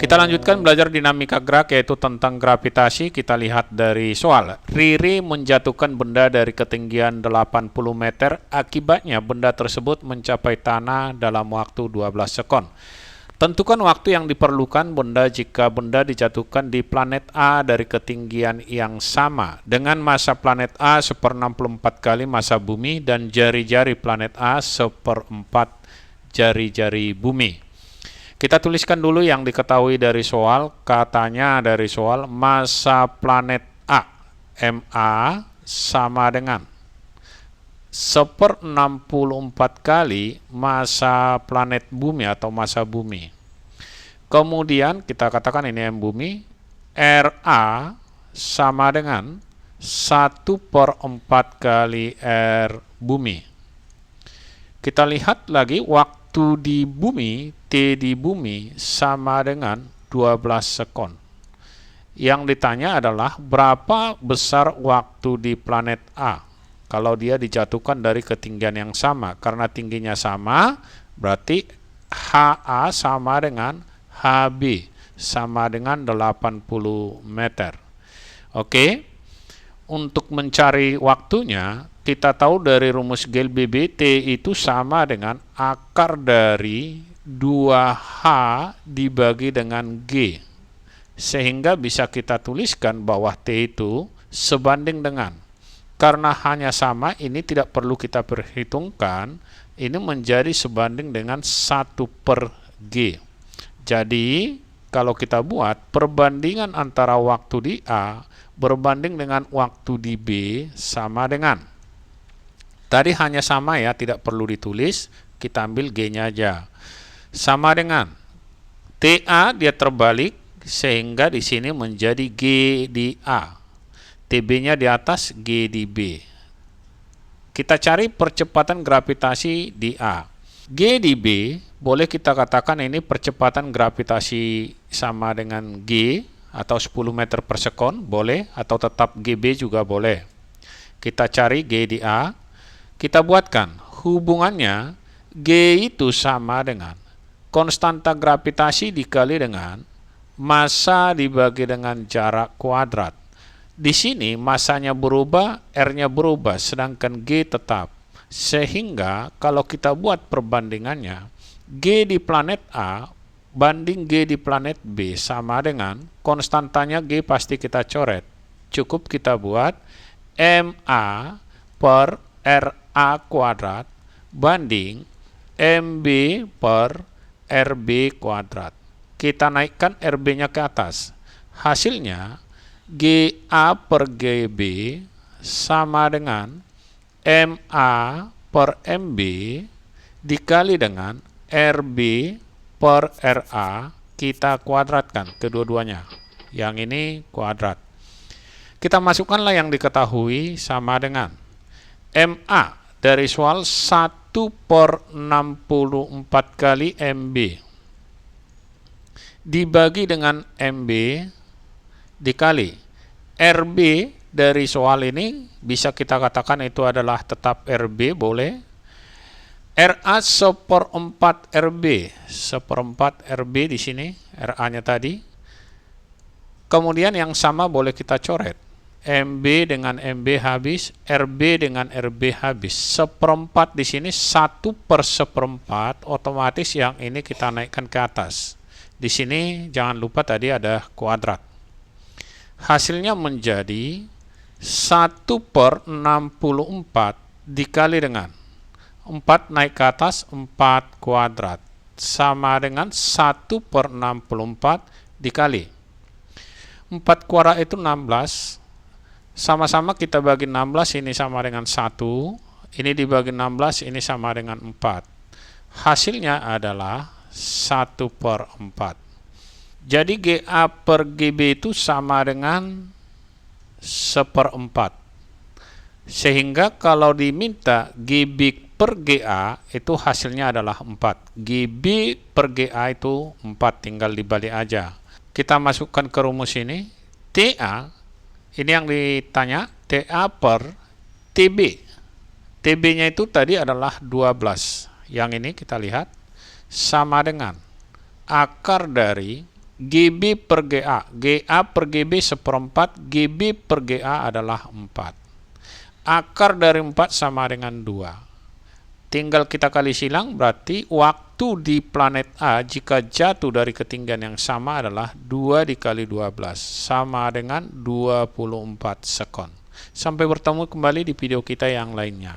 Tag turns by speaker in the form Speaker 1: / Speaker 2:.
Speaker 1: Kita lanjutkan belajar dinamika gerak, yaitu tentang gravitasi. Kita lihat dari soal. Riri menjatuhkan benda dari ketinggian 80 meter. Akibatnya benda tersebut mencapai tanah dalam waktu 12 sekon. Tentukan waktu yang diperlukan benda jika benda dijatuhkan di planet A dari ketinggian yang sama dengan massa planet A 1/64 kali massa bumi dan jari-jari planet A 1/4 jari-jari bumi. Kita tuliskan dulu yang diketahui dari soal. Katanya dari soal, massa planet A, MA, sama dengan 1/64 kali massa planet bumi atau massa bumi. Kemudian kita katakan ini M bumi, RA sama dengan 1/4 kali R bumi. Kita lihat lagi waktu di bumi, T di bumi sama dengan 12 sekon. Yang ditanya adalah berapa besar waktu di planet A kalau dia dijatuhkan dari ketinggian yang sama. Karena tingginya sama, berarti HA sama dengan HB sama dengan 80 meter. Oke. Untuk mencari waktunya, kita tahu dari rumus GLBB T itu sama dengan akar dari 2H dibagi dengan G. Sehingga bisa kita tuliskan bahwa T itu sebanding dengan. Karena hanya sama, ini tidak perlu kita perhitungkan. Ini menjadi sebanding dengan 1/G. Jadi, kalau kita buat perbandingan antara waktu di A berbanding dengan waktu di B sama dengan. Tadi hanya sama ya, tidak perlu ditulis. Kita ambil G-nya aja. Sama dengan TA dia terbalik sehingga di sini menjadi G di A. TB-nya di atas, G di B. Kita cari percepatan gravitasi di A. G di B boleh kita katakan ini percepatan gravitasi sama dengan G atau 10 meter per sekon, boleh, atau tetap GB juga boleh. Kita cari G di A, kita buatkan hubungannya. G itu sama dengan konstanta gravitasi dikali dengan massa dibagi dengan jarak kuadrat. Di sini massanya berubah, R-nya berubah, sedangkan G tetap. Sehingga kalau kita buat perbandingannya, G di planet A banding G di planet B sama dengan konstantanya G pasti kita coret. Cukup kita buat MA per RA kuadrat banding MB per RB kuadrat. Kita naikkan RB-nya ke atas. Hasilnya GA per GB sama dengan MA per MB dikali dengan RB per RA, kita kuadratkan kedua-duanya. Yang ini kuadrat. Kita masukkanlah yang diketahui sama dengan MA dari soal 1/64 kali MB dibagi dengan MB dikali RB dari soal ini bisa kita katakan itu adalah tetap RB, boleh. RA 1/4 RB, 1/4 RB di sini, RA-nya tadi. Kemudian yang sama boleh kita coret. MB dengan MB habis, RB dengan RB habis. 1/4 di sini 1/1/4, otomatis yang ini kita naikkan ke atas. Di sini jangan lupa tadi ada kuadrat. Hasilnya menjadi 1/64 dikali dengan 4 naik ke atas, 4 kuadrat. Sama dengan 1/64 dikali 4 kuadrat itu 16. Sama-sama kita bagi 16, ini sama dengan 1. Ini dibagi 16, ini sama dengan 4. Hasilnya adalah 1/4. Jadi GA per GB itu sama dengan 1/4. Sehingga kalau diminta GB per GA itu hasilnya adalah 4. GB per GA itu 4, tinggal dibalik aja. Kita masukkan ke rumus ini. TA, ini yang ditanya, TA per TB. TB-nya itu tadi adalah 12. Yang ini kita lihat sama dengan akar dari GB per GA. GA per GB seperempat, GB per GA adalah 4. Akar dari 4 sama dengan 2. Tinggal kita kali silang, berarti waktu di planet A jika jatuh dari ketinggian yang sama adalah 2 dikali 12, sama dengan 24 sekon. Sampai bertemu kembali di video kita yang lainnya.